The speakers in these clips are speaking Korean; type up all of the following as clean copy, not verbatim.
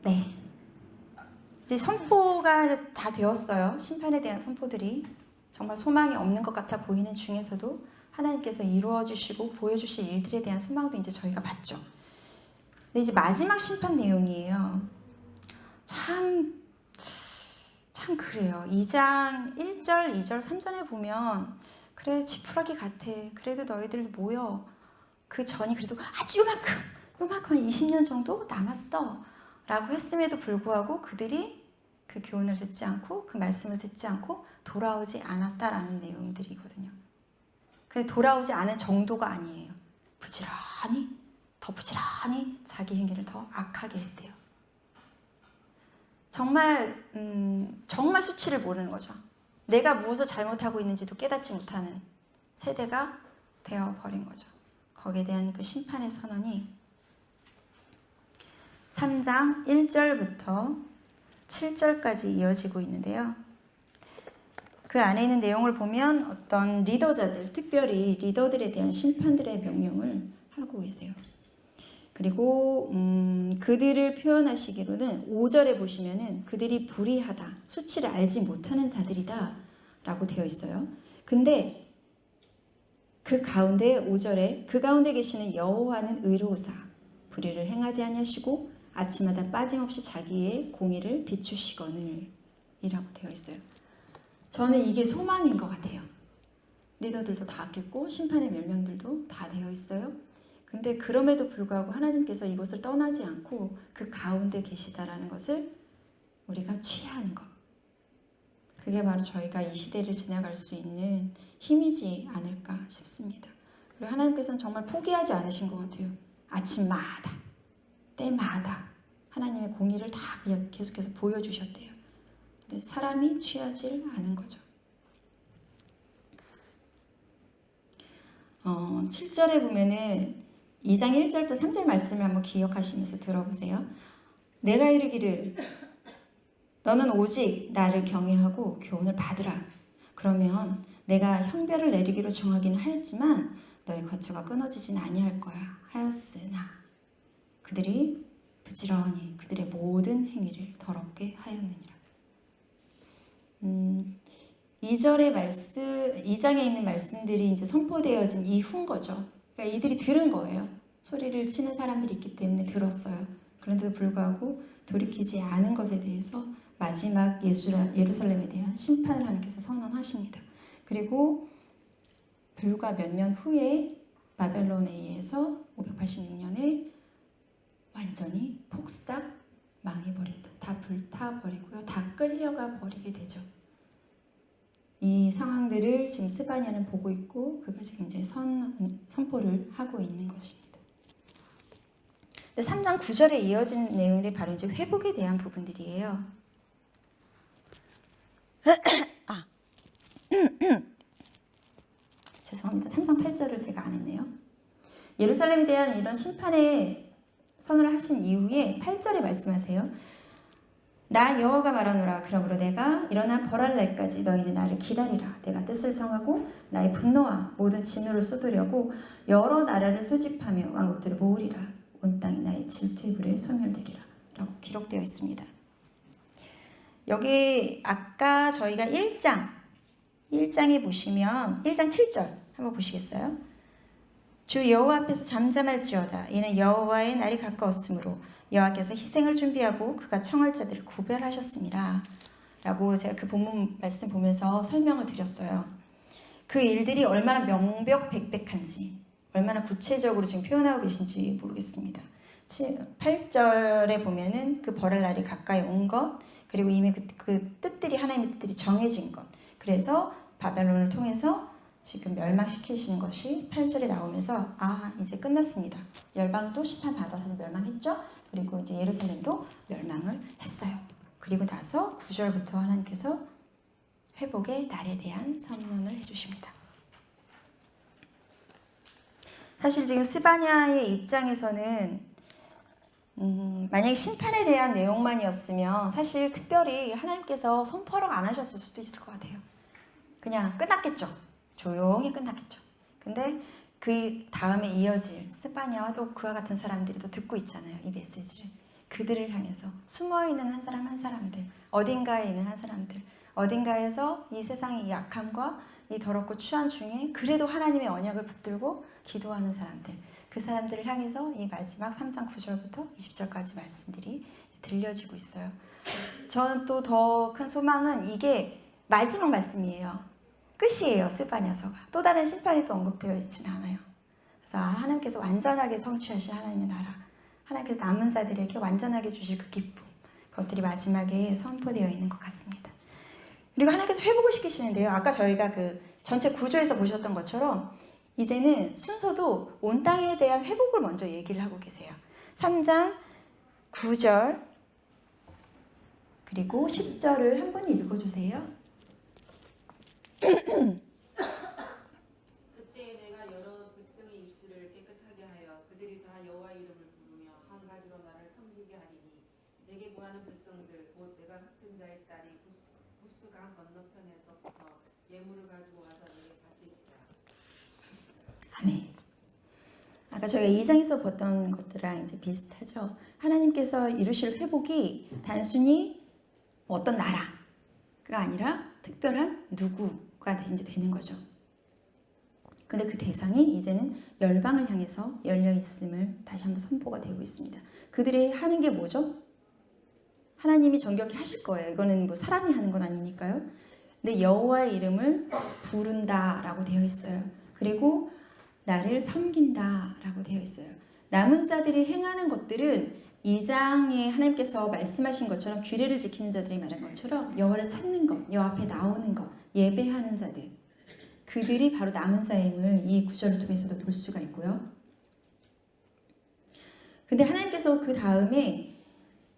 네. 이제 선포가 다 되었어요. 심판에 대한 선포들이 정말 소망이 없는 것 같아 보이는 중에서도 하나님께서 이루어 주시고 보여주실 일들에 대한 소망도 이제 저희가 봤죠. 근데 이제 마지막 심판 내용이에요. 참 그래요. 2장 1절, 2절, 3절에 보면 그래 지푸라기 같아. 그래도 너희들 모여. 그 전이 그래도 아주 요만큼 20년 정도 남았어. 라고 했음에도 불구하고 그들이 그 교훈을 듣지 않고 그 말씀을 듣지 않고 돌아오지 않았다라는 내용들이거든요. 근데 돌아오지 않은 정도가 아니에요. 더 부지런히 자기 행위를 더 악하게 했대요. 정말 수치를 모르는 거죠. 내가 무엇을 잘못하고 있는지도 깨닫지 못하는 세대가 되어버린 거죠. 거기에 대한 그 심판의 선언이 3장 1절부터 7절까지 이어지고 있는데요. 그 안에 있는 내용을 보면 어떤 리더자들, 특별히 리더들에 대한 심판들의 명령을 하고 계세요. 그리고 그들을 표현하시기로는 5절에 보시면은 그들이 불의하다, 수치를 알지 못하는 자들이다 라고 되어 있어요. 근데 그 가운데 5절에 그 가운데 계시는 여호와는 의로우사 불의를 행하지 아니하시고 아침마다 빠짐없이 자기의 공의를 비추시거늘 이라고 되어 있어요. 저는 이게 소망인 것 같아요. 리더들도 다 아꼈고 심판의 명령들도 다 되어 있어요. 근데 그럼에도 불구하고 하나님께서 이곳을 떠나지 않고 그 가운데 계시다라는 것을 우리가 취하는 것. 그게 바로 저희가 이 시대를 지나갈 수 있는 힘이지 않을까 싶습니다. 그리고 하나님께서는 정말 포기하지 않으신 것 같아요. 아침마다, 때마다 하나님의 공의를 다 그냥 계속해서 보여주셨대요. 근데 사람이 취하지 않은 거죠. 7절에 보면은 2장 1절부터 3절 말씀을 한번 기억하시면서 들어보세요. 내가 이르기를 너는 오직 나를 경외하고 교훈을 받으라. 그러면 내가 형벌을 내리기로 정하기는 하였지만 너의 거처가 끊어지진 아니할 거야 하였으나 그들이 부지런히 그들의 모든 행위를 더럽게 하였느니라. 2절의 말씀, 2장에 있는 말씀들이 이제 선포되어진 이후인 거죠. 그러니까 이들이 들은 거예요. 소리를 치는 사람들이 있기 때문에 들었어요. 그런데도 불구하고 돌이키지 않은 것에 대해서 마지막 예루살렘에 대한 심판을 하나님께서 선언하십니다. 그리고 불과 몇 년 후에 바벨론에 의해서 586년에 완전히 폭삭 망해버린다. 다 불타버리고요. 다 끌려가 버리게 되죠. 이 상황들을 지금 스바냐는 보고 있고 그가 지금 이제 선포를 하고 있는 것입니다. 3장 9절에 이어지는 내용들이 바로 이제 회복에 대한 부분들이에요. 죄송합니다. 3장 8절을 제가 안 했네요. 예루살렘에 대한 이런 심판의 선언을 하신 이후에 8절에 말씀하세요. 나 여호와가 말하노라. 그러므로 내가 일어나 벌할 날까지 너희는 나를 기다리라. 내가 뜻을 정하고 나의 분노와 모든 진노를 쏟으려고 여러 나라를 소집하며 왕국들을 모으리라. 온 땅이 나의 질투의 불에 소멸되리라. 라고 기록되어 있습니다. 여기 아까 저희가 1장에 보시면 1장 7절 한번 보시겠어요? 주 여호와 앞에서 잠잠할지어다. 이는 여호와의 날이 가까웠으므로 여호와께서 희생을 준비하고 그가 청할 자들을 구별하셨습니다. 라고 제가 그 본문 말씀 보면서 설명을 드렸어요. 그 일들이 얼마나 명백백백한지 얼마나 구체적으로 지금 표현하고 계신지 모르겠습니다. 8절에 보면은 그 벌할 날이 가까이 온 것, 그리고 이미 그 뜻들이 하나님의 뜻들이 정해진 것. 그래서 바벨론을 통해서 지금 멸망시키시는 것이 8절에 나오면서 이제 끝났습니다. 열방도 심판받아서 멸망했죠. 그리고 이제 예루살렘도 멸망을 했어요. 그리고 나서 9절부터 하나님께서 회복의 날에 대한 선언을 해주십니다. 사실 지금 스바냐의 입장에서는 만약에 심판에 대한 내용만이었으면 사실 특별히 하나님께서 선포라고 안 하셨을 수도 있을 것 같아요. 그냥 끝났겠죠. 조용히 끝났겠죠. 근데 그 다음에 이어질 스바냐와 또 그와 같은 사람들이 또 듣고 있잖아요. 이 메시지를. 그들을 향해서 숨어있는 한 사람 한 사람들, 어딘가에 있는 한 사람들, 어딘가에서 이 세상의 약함과 이 더럽고 추한 중에 그래도 하나님의 언약을 붙들고 기도하는 사람들, 그 사람들을 향해서 이 마지막 3장 9절부터 20절까지 말씀들이 들려지고 있어요. 저는 또 더 큰 소망은 이게 마지막 말씀이에요. 끝이에요. 스바냐서가. 또 다른 심판이 또 언급되어 있지는 않아요. 그래서 하나님께서 완전하게 성취하실 하나님의 나라, 하나님께서 남은 자들에게 완전하게 주실 그 기쁨, 그것들이 마지막에 선포되어 있는 것 같습니다. 그리고 하나님께서 회복을 시키시는데요. 아까 저희가 그 전체 구조에서 보셨던 것처럼 이제는 순서도 온 땅에 대한 회복을 먼저 얘기를 하고 계세요. 3장 9절 그리고 10절을 한 번 읽어주세요. 그때 내가 여러 백성의 입술을 깨끗하게 하여 그들이 다 여호와 이름을 부르며 한 가지로 나를 섬기게 하리니 내게 구하는 백성들 곧 내가 흩은 자의 딸이 부스강 건너편에서부터 예물을 가지고 와서 내게 바칠지라. 아멘. 아까 저희가 2장에서 봤던 것들랑 이제 비슷하죠. 하나님께서 이루실 회복이 단순히 어떤 나라가 아니라 특별한 누구가 이제 되는 거죠. 근데 그 대상이 이제는 열방을 향해서 열려 있음을 다시 한번 선포가 되고 있습니다. 그들이 하는 게 뭐죠? 하나님이 정결케 하실 거예요. 이거는 뭐 사람이 하는 건 아니니까요. 근데 여호와의 이름을 부른다라고 되어 있어요. 그리고 나를 섬긴다라고 되어 있어요. 남은 자들이 행하는 것들은 2장에 하나님께서 말씀하신 것처럼 규례를 지키는 자들이 말한 것처럼 여호와를 찾는 것, 여호와 앞에 나오는 것, 예배하는 자들, 그들이 바로 남은 자임을 이 구절을 통해서도 볼 수가 있고요. 근데 하나님께서 그 다음에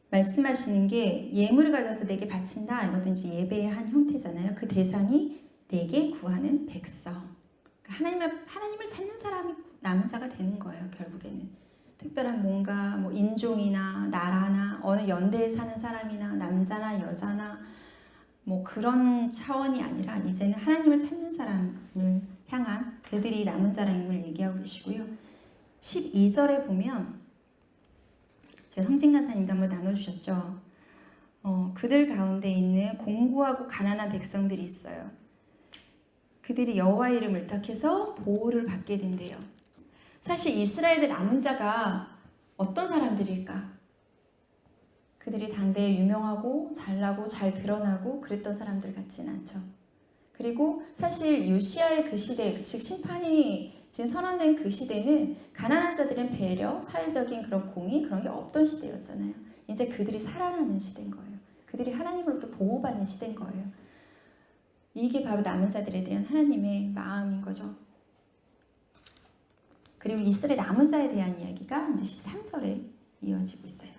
말씀하시는 게 예물을 가져서 내게 바친다, 이것도 이제 예배의 한 형태잖아요. 그 대상이 내게 구하는 백성, 하나님을 찾는 사람이 남은 자가 되는 거예요. 결국에는 특별한 뭔가 뭐 인종이나 나라나 어느 연대에 사는 사람이나 남자나 여자나 뭐 그런 차원이 아니라 이제는 하나님을 찾는 사람을 향한 그들이 남은 자임을 얘기하고 계시고요. 12절에 보면 저희 성진 간사님도 한번 나눠주셨죠. 그들 가운데 있는 공고하고 가난한 백성들이 있어요. 그들이 여호와 이름을 의탁해서 보호를 받게 된대요. 사실 이스라엘의 남은 자가 어떤 사람들일까? 그들이 당대에 유명하고 잘나고 잘 드러나고 그랬던 사람들 같진 않죠. 그리고 사실 요시아의 그 시대, 즉 심판이 지금 선언된 그 시대는 가난한 자들의 배려, 사회적인 그런 공의 그런 게 없던 시대였잖아요. 이제 그들이 살아나는 시대인 거예요. 그들이 하나님으로부터 보호받는 시대인 거예요. 이게 바로 남은 자들에 대한 하나님의 마음인 거죠. 그리고 이스라엘 남은 자에 대한 이야기가 이제 13절에 이어지고 있어요.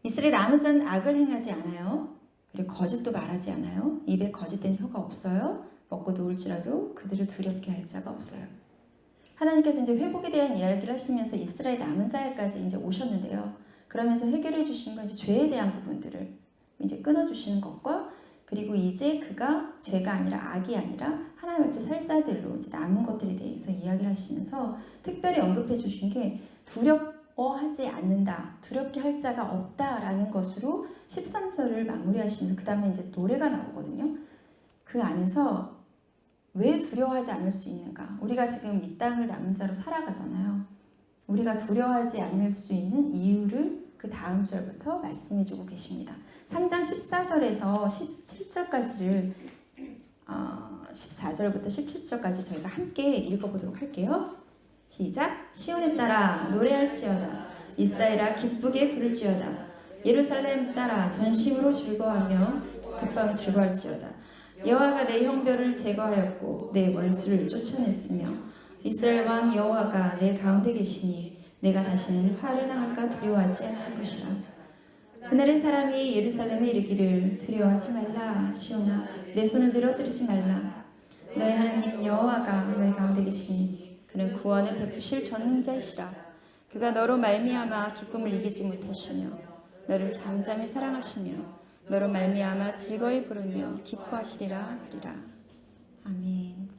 이스라엘 남은 자는 악을 행하지 않아요. 그리고 거짓도 말하지 않아요. 입에 거짓된 혀가 없어요. 먹고 누울지라도 그들을 두렵게 할 자가 없어요. 하나님께서 이제 회복에 대한 이야기를 하시면서 이스라엘 남은 자에까지 이제 오셨는데요. 그러면서 해결해 주신 건 이제 죄에 대한 부분들을 이제 끊어주시는 것과 그리고 이제 그가 죄가 아니라 악이 아니라 하나님 앞에 살 자들로 이제 남은 것들에 대해서 이야기를 하시면서 특별히 언급해 주신 게 두려워하지 않는다, 두렵게 할 자가 없다라는 것으로 13절을 마무리하시면서 그 다음에 이제 노래가 나오거든요. 그 안에서 왜 두려워하지 않을 수 있는가? 우리가 지금 이 땅을 남은 자로 살아가잖아요. 우리가 두려워하지 않을 수 있는 이유를 그 다음 절부터 말씀해 주고 계십니다. 3장 14절에서 17절까지를 14절부터 17절까지 저희가 함께 읽어보도록 할게요. 시작! 시온에 따라 노래할지어다. 이스라엘아 기쁘게 부를지어다. 예루살렘 따라 전심으로 즐거워하며 급하게 즐거워할지어다. 여호와가 내 형벌을 제거하였고 내 원수를 쫓아냈으며 이스라엘 왕 여호와가 내 가운데 계시니 내가 다시는 화를 당할까 두려워하지 않을 것이라. 그날의 사람이 예루살렘에 이르기를 두려워하지 말라. 시온아 내 손을 늘어뜨리지 말라. 너의 하나님 여호와가 너희 가운데 계시니 그는 구원을 베푸실 전능자이시라. 그가 너로 말미암아 기쁨을 이기지 못하시며 너를 잠잠히 사랑하시며 너로 말미암아 즐거이 부르며 기뻐하시리라 하리라. 아멘.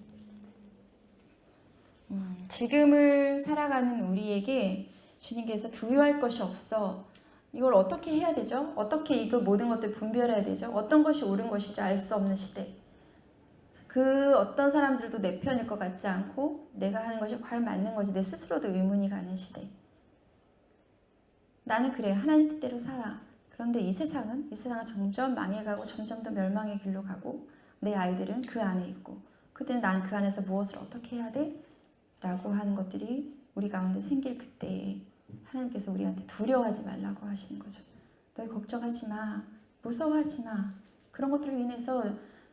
지금을 살아가는 우리에게 주님께서 두려워할 것이 없어. 이걸 어떻게 해야 되죠? 어떻게 이거 모든 것들 분별해야 되죠? 어떤 것이 옳은 것인지 알 수 없는 시대. 그 어떤 사람들도 내 편일 것 같지 않고 내가 하는 것이 과연 맞는 것이 내 스스로도 의문이 가는 시대. 나는 그래, 하나님 뜻대로 살아. 그런데 이 세상은 점점 망해가고 점점 더 멸망의 길로 가고 내 아이들은 그 안에 있고 그때는 난 그 안에서 무엇을 어떻게 해야 돼? 라고 하는 것들이 우리 가운데 생길 그때에 하나님께서 우리한테 두려워하지 말라고 하시는 거죠. 너희 걱정하지 마. 무서워하지 마. 그런 것들로 인해서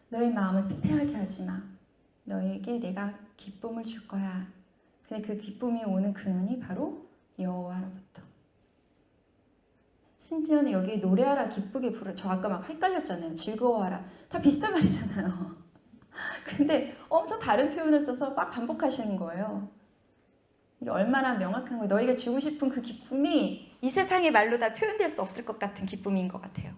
너의 마음을 피폐하게 하지 마. 너에게 내가 기쁨을 줄 거야. 근데 그 기쁨이 오는 근원이 바로 여호와로부터. 심지어는 여기 노래하라 기쁘게 부르. 저 아까 막 헷갈렸잖아요. 즐거워하라. 다 비슷한 말이잖아요. 근데 엄청 다른 표현을 써서 막 반복하시는 거예요. 이게 얼마나 명확한 거예요. 너희가 주고 싶은 그 기쁨이 이 세상의 말로 다 표현될 수 없을 것 같은 기쁨인 것 같아요.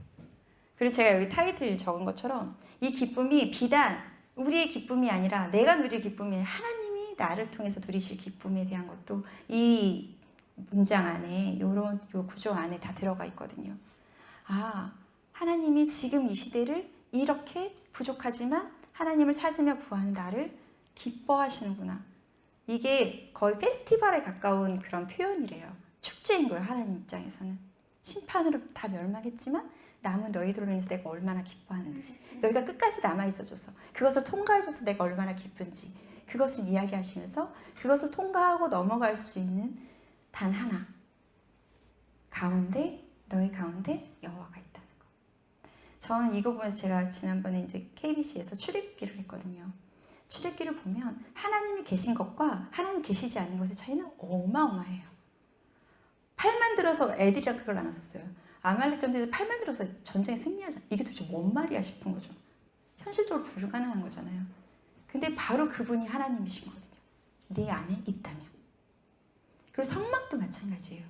그리고 제가 여기 타이틀 적은 것처럼 이 기쁨이 비단 우리의 기쁨이 아니라 내가 누릴 기쁨이 아니라 하나님이 나를 통해서 누리실 기쁨에 대한 것도 이 문장 안에 요 구조 안에 다 들어가 있거든요. 아, 하나님이 지금 이 시대를 이렇게 부족하지만 하나님을 찾으며 구하는 나를 기뻐하시는구나. 이게 거의 페스티벌에 가까운 그런 표현이래요. 축제인 거예요. 하나님 입장에서는. 심판으로 다 멸망했지만 남은 너희들로 인해서 내가 얼마나 기뻐하는지, 너희가 끝까지 남아있어줘서 그것을 통과해줘서 내가 얼마나 기쁜지, 그것을 이야기하시면서 그것을 통과하고 넘어갈 수 있는 단 하나, 너희 가운데 여호와가 있다는 거. 저는 이거 보면서 제가 지난번에 이제 KBC에서 출애굽기를 했거든요. 출애굽기를 보면 하나님이 계신 것과 하나님 계시지 않는 것의 차이는 어마어마해요. 팔만 들어서 애들이랑 그걸 나눴었어요. 아말렉 전쟁에서 팔만 들어서 전쟁에 승리하자. 이게 도대체 뭔 말이야 싶은 거죠. 현실적으로 불가능한 거잖아요. 근데 바로 그분이 하나님이신 거거든요. 네 안에 있다면. 그리고 성막도 마찬가지예요.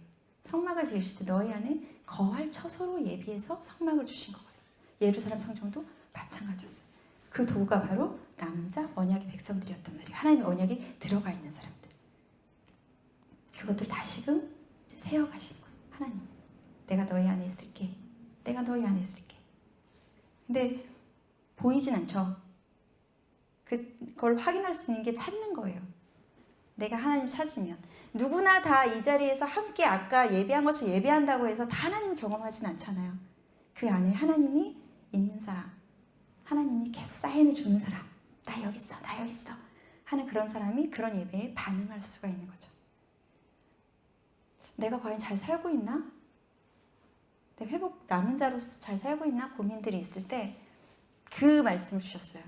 성막을 지으실 때 너희 안에 거할 처소로 예비해서 성막을 주신 거거든요. 예루살렘 성전도 마찬가지였어요. 그 도가 바로 남은 자 언약의 백성들이었단 말이에요. 하나님의 언약이 들어가 있는 사람들. 그것들 다시금 세워가시는 거예요. 하나님, 내가 너희 안에 있을게. 내가 너희 안에 있을게. 근데 보이진 않죠. 그걸 확인할 수 있는 게 찾는 거예요. 내가 하나님 찾으면. 누구나 다 이 자리에서 함께 아까 예배한 것을 예배한다고 해서 다 하나님 경험하진 않잖아요. 그 안에 하나님이 있는 사람, 하나님이 계속 사인을 주는 사람, 나 여기 있어, 나 여기 있어 하는 그런 사람이 그런 예배에 반응할 수가 있는 거죠. 내가 과연 잘 살고 있나? 내가 회복 남은 자로서 잘 살고 있나? 고민들이 있을 때 그 말씀을 주셨어요.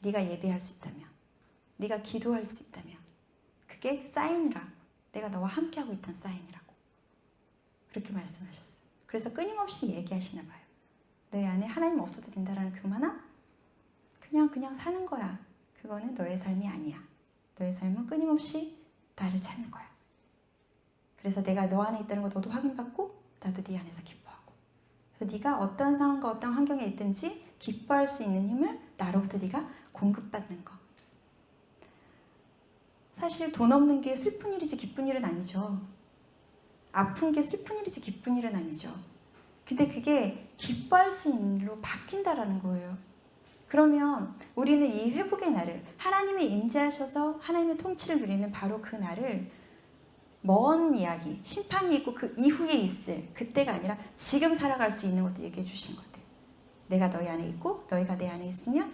네가 예배할 수 있다면, 네가 기도할 수 있다면 그게 사인이라고, 내가 너와 함께하고 있다는 사인이라고 그렇게 말씀하셨어요. 그래서 끊임없이 얘기하시나 봐요. 너희 안에 하나님 없어도 된다라는 그 하나? 그냥 사는 거야. 그거는 너의 삶이 아니야. 너의 삶은 끊임없이 나를 찾는 거야. 그래서 내가 너 안에 있다는 거 너도 확인받고 나도 네 안에서 기뻐하고, 그래서 네가 어떤 상황과 어떤 환경에 있든지 기뻐할 수 있는 힘을 나로부터 네가 공급받는 거. 사실 돈 없는 게 슬픈 일이지 기쁜 일은 아니죠. 아픈 게 슬픈 일이지 기쁜 일은 아니죠. 근데 그게 기뻐할 수 있는 일로 바뀐다라는 거예요. 그러면 우리는 이 회복의 날을, 하나님이 임재하셔서 하나님의 통치를 누리는 바로 그 날을 먼 이야기, 심판이 있고 그 이후에 있을 그때가 아니라 지금 살아갈 수 있는 것도 얘기해 주신 것 같아요. 내가 너희 안에 있고 너희가 내 안에 있으면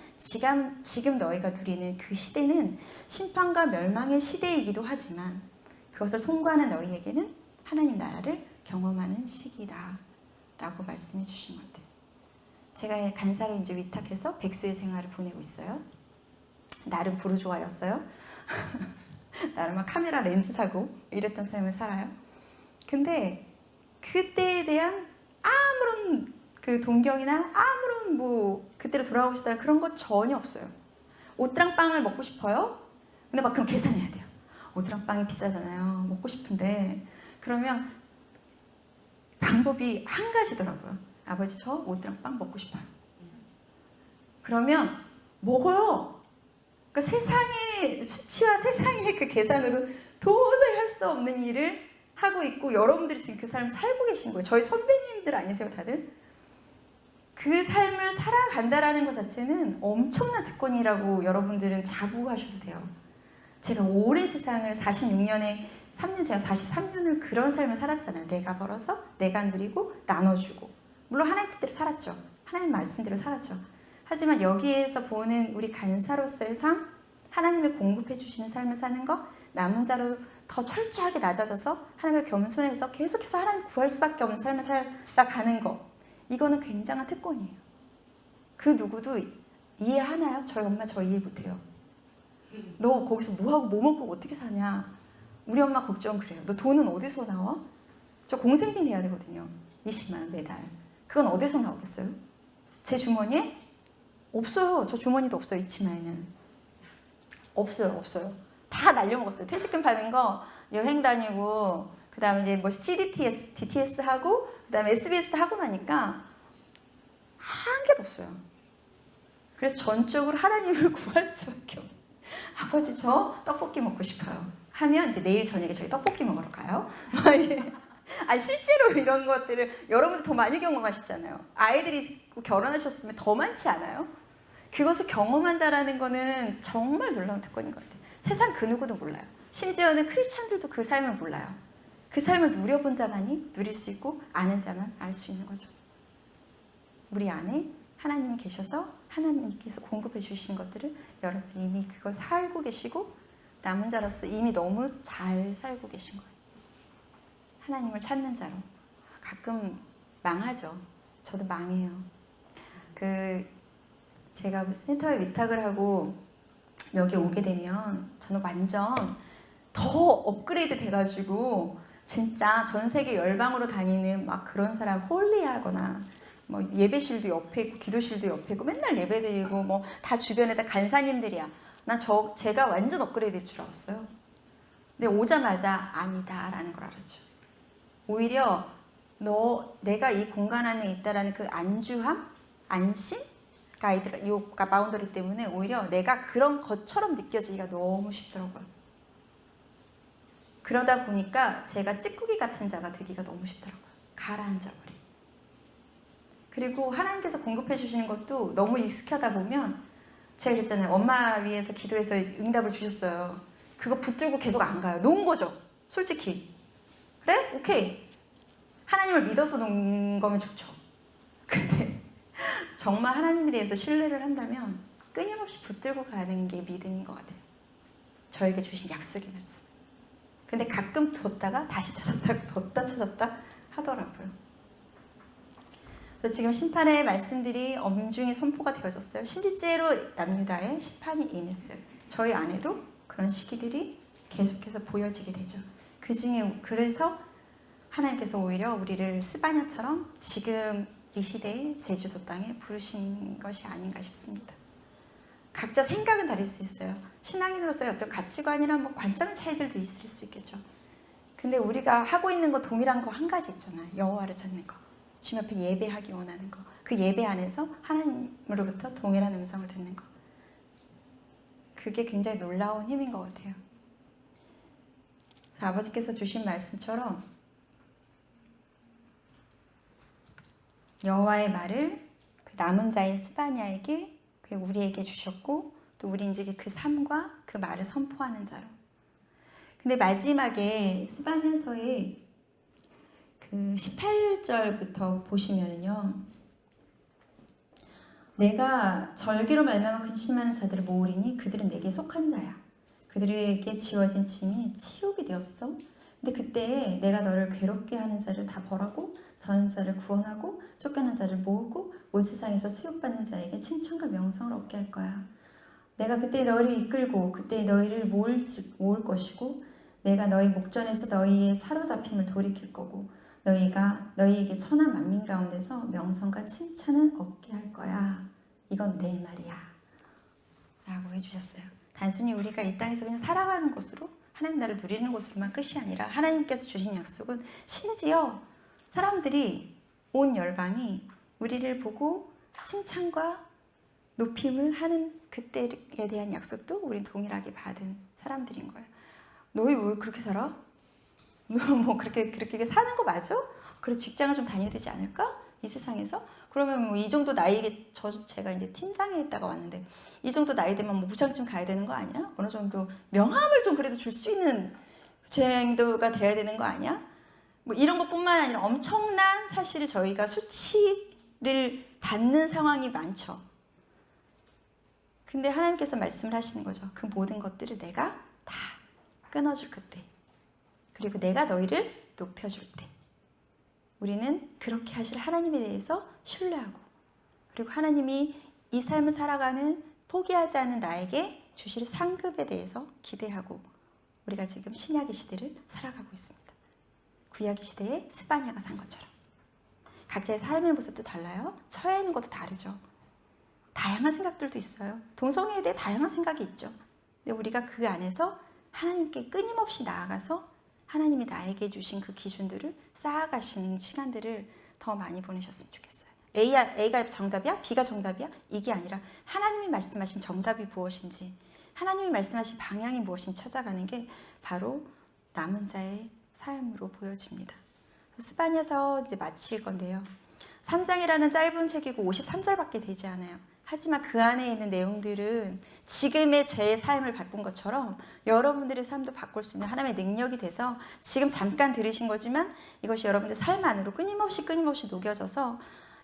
지금 너희가 누리는 그 시대는 심판과 멸망의 시대이기도 하지만 그것을 통과하는 너희에게는 하나님 나라를 경험하는 시기다 라고 말씀해 주신 것 같아요. 제가 간사로 이제 위탁해서 백수의 생활을 보내고 있어요. 나름 부르주아였어요. 나름 막 카메라 렌즈 사고 이랬던 삶을 살아요. 근데 그때에 대한 아무런 그 동경이나 아무런 뭐 그때로 돌아가고 싶다는 그런 거 전혀 없어요. 오트랑빵을 먹고 싶어요? 근데 막 그럼 계산해야 돼요. 오트랑빵이 비싸잖아요. 먹고 싶은데. 그러면 방법이 한 가지더라고요. 아버지 저 오트랑빵 먹고 싶어요. 그러면 먹어요. 그러니까 세상의 수치와 세상의 그 계산으로 도저히 할 수 없는 일을 하고 있고 여러분들이 지금 그 삶을 살고 계신 거예요. 저희 선배님들 아니세요 다들? 그 삶을 살아간다라는 것 자체는 엄청난 특권이라고 여러분들은 자부하셔도 돼요. 제가 오랜 세상을 46년에 3년 제가 43년을 그런 삶을 살았잖아요. 내가 벌어서 내가 누리고 나눠주고 물론 하나님 뜻대로 살았죠. 하나님 말씀대로 살았죠. 하지만 여기에서 보는 우리 간사로서의 삶, 하나님의 공급해 주시는 삶을 사는 거, 남은 자로 더 철저하게 낮아져서 하나님의 겸손해서 계속해서 하나님 구할 수밖에 없는 삶을 살아가는 거, 이거는 굉장한 특권이에요. 그 누구도 이해하나요? 저희 엄마 저 이해 못해요. 너 거기서 뭐하고 뭐 먹고 어떻게 사냐? 우리 엄마 걱정 그래요. 너 돈은 어디서 나와? 저 공생비 내야 되거든요. 20만 원 매달. 그건 어디서 나오겠어요? 제 주머니에? 없어요. 저 주머니도 없어요. 이 치마에는. 없어요. 다 날려먹었어요. 퇴직금 받은 거 여행 다니고 그 다음에 이제 뭐 CDTS, DTS 하고 그 다음에 SBS 하고 나니까 한 개도 없어요. 그래서 전적으로 하나님을 구할 수밖에 없어요. 아버지 저 떡볶이 먹고 싶어요. 하면 이제 내일 저녁에 저희 떡볶이 먹으러 가요. 아니 실제로 이런 것들을 여러분들 더 많이 경험하시잖아요. 아이들이 있고 결혼하셨으면 더 많지 않아요? 그것을 경험한다라는 거는 정말 놀라운 특권인 것 같아요. 세상 그 누구도 몰라요. 심지어는 크리스천들도 그 삶을 몰라요. 그 삶을 누려본 자만이 누릴 수 있고 아는 자만 알 수 있는 거죠. 우리 안에 하나님이 계셔서 하나님께서 공급해 주신 것들을 여러분들이 이미 그걸 살고 계시고 남은 자로서 이미 너무 잘 살고 계신 거예요. 하나님을 찾는 자로. 가끔 망하죠. 저도 망해요. 제가 센터에 위탁을 하고 여기 오게 되면 저는 완전 더 업그레이드 돼가지고 진짜 전 세계 열방으로 다니는 막 그런 사람 홀리하거나 뭐 예배실도 옆에 있고 기도실도 옆에 있고 맨날 예배드리고 뭐 다 주변에다 간사님들이야. 제가 완전 업그레이드일 줄 알았어요. 근데 오자마자 아니다라는 걸 알았죠. 오히려 내가 이 공간 안에 있다라는 그 안주함, 안심, 요 바운더리 때문에 오히려 내가 그런 것처럼 느껴지기가 너무 쉽더라고요. 그러다 보니까 제가 찌꾸기 같은 자가 되기가 너무 쉽더라고요. 가라앉아버려. 그리고 하나님께서 공급해 주시는 것도 너무 익숙하다 보면 제가 그랬잖아요. 엄마 위해서 기도해서 응답을 주셨어요. 그거 붙들고 계속 안 가요. 놓은 거죠. 솔직히. 그래? 오케이. 하나님을 믿어서 놓은 거면 좋죠. 근데 정말 하나님에 대해서 신뢰를 한다면 끊임없이 붙들고 가는 게 믿음인 것 같아요. 저에게 주신 약속의 말씀. 근데 가끔 뒀다가 다시 찾았다, 뒀다 찾았다 하더라고요. 그래서 지금 심판의 말씀들이 엄중히 선포가 되어졌어요. 실제로 남유다의 심판이 임했어요. 저희 안에도 그런 시기들이 계속해서 보여지게 되죠. 그래서 하나님께서 오히려 우리를 스바냐처럼 지금 이 시대의 제주도 땅에 부르신 것이 아닌가 싶습니다. 각자 생각은 다를 수 있어요. 신앙인으로서의 어떤 가치관이나 뭐 관점 차이들도 있을 수 있겠죠. 근데 우리가 하고 있는 거 동일한 거 한 가지 있잖아요. 여호와를 찾는 거. 주님 앞에 예배하기 원하는 거. 그 예배 안에서 하나님으로부터 동일한 음성을 듣는 거. 그게 굉장히 놀라운 힘인 것 같아요. 아버지께서 주신 말씀처럼 여호와의 말을 그 남은 자인 스바냐에게 그리고 우리에게 주셨고 또 우리 이제 그 삶과 그 말을 선포하는 자로. 근데 마지막에 스바냐서의 그 18절부터 보시면은요. 내가 절기로 말미암아 근심하는 자들을 모으리니 그들은 내게 속한 자야. 그들에게 지어진 짐이 치욕이 되었어. 근데 그때 내가 너를 괴롭게 하는 자를 다 벌하고 저는 자를 구원하고 쫓겨난 자를 모으고 온 세상에서 수욕받는 자에게 칭찬과 명성을 얻게 할 거야. 내가 그때 너희를 이끌고 그때 너희를 모을 것이고 내가 너희 목전에서 너희의 사로잡힘을 돌이킬 거고 너희가 너희에게 천한 만민 가운데서 명성과 칭찬을 얻게 할 거야. 이건 내 말이야. 라고 해주셨어요. 단순히 우리가 이 땅에서 그냥 살아가는 것으로 하나님 나라를 누리는 것으로만 끝이 아니라 하나님께서 주신 약속은 심지어 사람들이 온 열방이 우리를 보고 칭찬과 높임을 하는 그때에 대한 약속도 우린 동일하게 받은 사람들인 거예요. 너희 왜 그렇게 살아? 뭐 그렇게 사는 거 맞아? 그래 직장을 좀 다녀야 되지 않을까? 이 세상에서? 그러면 뭐 이 정도 나이에 제가 이제 팀장에 있다가 왔는데 이 정도 나이 되면 뭐 부장쯤 가야 되는 거 아니야? 어느 정도 명함을 좀 그래도 줄 수 있는 정도가 돼야 되는 거 아니야? 뭐 이런 것뿐만 아니라 엄청난 사실 저희가 수치를 받는 상황이 많죠. 근데 하나님께서 말씀을 하시는 거죠. 그 모든 것들을 내가 다 끊어줄 그때. 그리고 내가 너희를 높여줄 때. 우리는 그렇게 하실 하나님에 대해서 신뢰하고 그리고 하나님이 이 삶을 살아가는 포기하지 않는 나에게 주실 상급에 대해서 기대하고 우리가 지금 신약의 시대를 살아가고 있습니다. 구약의 시대에 스바냐가 산 것처럼 각자의 삶의 모습도 달라요. 처해 있는 것도 다르죠. 다양한 생각들도 있어요. 동성애에 대해 다양한 생각이 있죠. 근데 우리가 그 안에서 하나님께 끊임없이 나아가서 하나님이 나에게 주신 그 기준들을 쌓아가시는 시간들을 더 많이 보내셨으면 좋겠어요. A가 정답이야? B가 정답이야? 이게 아니라 하나님이 말씀하신 정답이 무엇인지 하나님이 말씀하신 방향이 무엇인지 찾아가는 게 바로 남은 자의 삶으로 보여집니다. 스바냐서 이제 마칠 건데요. 3장이라는 짧은 책이고 53절밖에 되지 않아요. 하지만 그 안에 있는 내용들은 지금의 제 삶을 바꾼 것처럼 여러분들의 삶도 바꿀 수 있는 하나님의 능력이 돼서 지금 잠깐 들으신 거지만 이것이 여러분들 삶 안으로 끊임없이 녹여져서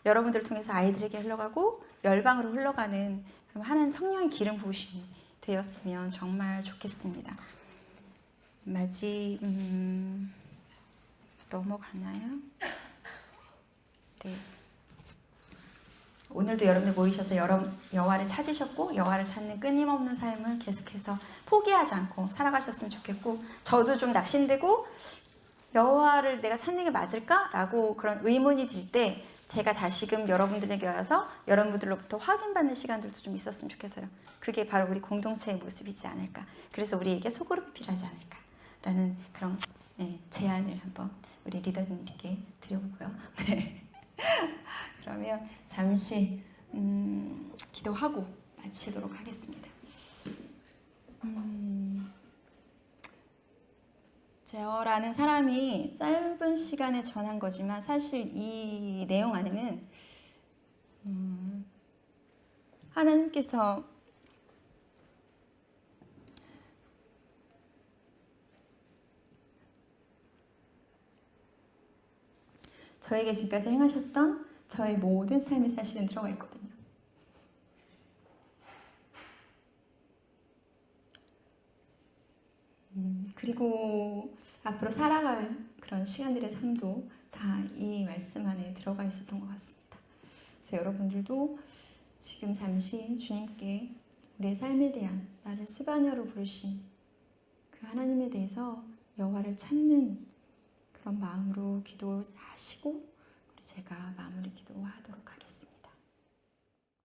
여러분들을 통해서 아이들에게 흘러가고 열방으로 흘러가는 그럼 하나님 성령의 기름 부으심이 되었으면 정말 좋겠습니다. 넘어가나요? 네. 오늘도 여러분들 모이셔서 여호와를 찾으셨고 여호와를 찾는 끊임없는 삶을 계속해서 포기하지 않고 살아가셨으면 좋겠고 저도 좀 낙심되고 여호와를 내가 찾는 게 맞을까? 라고 그런 의문이 들 때 제가 다시금 여러분들에게 와서 여러분들로부터 확인받는 시간들도 좀 있었으면 좋겠어요. 그게 바로 우리 공동체의 모습이지 않을까. 그래서 우리에게 소그룹이 필요하지 않을까라는 그런 제안을 한번 우리 리더님께 드려보고요. 네. 그러면 잠시 기도하고 마치도록 하겠습니다. 제어라는 사람이 짧은 시간에 전한 거지만 사실 이 내용 안에는 하나님께서 저에게 지금까지 행하셨던 저의 모든 삶의 사실은 들어가 있거든요. 그리고 앞으로 살아갈 그런 시간들의 삶도 다 이 말씀 안에 들어가 있었던 것 같습니다. 그래서 여러분들도 지금 잠시 주님께 우리의 삶에 대한 나를 스바냐로 부르신 그 하나님에 대해서 여호와를 찾는 그런 마음으로 기도하시고 제가 마무리 기도하도록 하겠습니다.